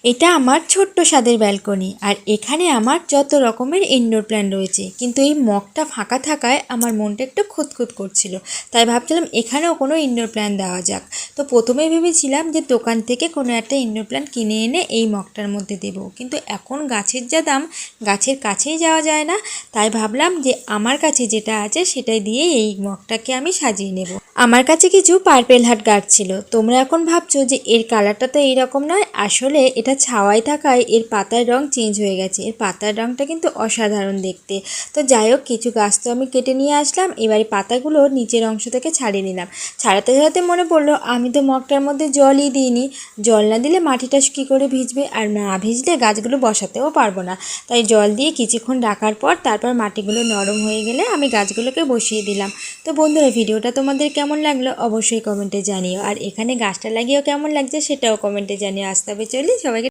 এটা আমার ছোট্ট স্বাদের ব্যালকনি আর এখানে আমার যত রকমের ইনডোর প্ল্যান্ট রয়েছে, কিন্তু এই মগটা ফাঁকা থাকায় আমার মনটা একটু খুঁতখুত করছিল। তাই ভাবছিলাম এখানেও কোনো ইনডোর প্ল্যান্ট দেওয়া যাক। তো প্রথমে ভেবেছিলাম যে দোকান থেকে কোনো একটা ইনডোর প্ল্যান্ট কিনে এনে এই মগটার মধ্যে দেব, কিন্তু এখন গাছের যা দাম, গাছের কাছেই যাওয়া যায় না। তাই ভাবলাম যে আমার কাছে যেটা আছে সেটাই দিয়ে এই মগটাকে আমি সাজিয়ে নেব। আমার কাছে কিছু পার্পেল হার্ট গাছ ছিল। তোমরা এখন ভাবছো যে এর কালারটা তো এইরকম নয়, আসলে এটা ছাওয়ায় থাকায় এর পাতার রং চেঞ্জ হয়ে গেছে। এর পাতার রংটা কিন্তু অসাধারণ দেখতে। তো যাই হোক, কিছু গাছ তো আমি কেটে নিয়ে আসলাম, এবারে পাতাগুলো নিচের অংশ থেকে ছাড়িয়ে নিলাম। ছাড়াতে ছাড়াতে মনে পড়লো আমি তো মগটার মধ্যে জলই দিইনি। জল না দিলে মাটিটা কী করে ভিজবে, আর না ভিজলে গাছগুলো বসাতেও পারবো না। তাই জল দিয়ে কিছুক্ষণ রাখার পর তারপর মাটিগুলো নরম হয়ে গেলে আমি গাছগুলোকে বসিয়ে দিলাম। তো বন্ধুরা, ভিডিওটা তোমাদের কেমন লাগলো অবশ্যই কমেন্টে জানিও, আর এখানে গাছটা লাগিয়েও কেমন লাগছে সেটাও কমেন্টে জানিও। আসতে হবে, চলি সবাইকে।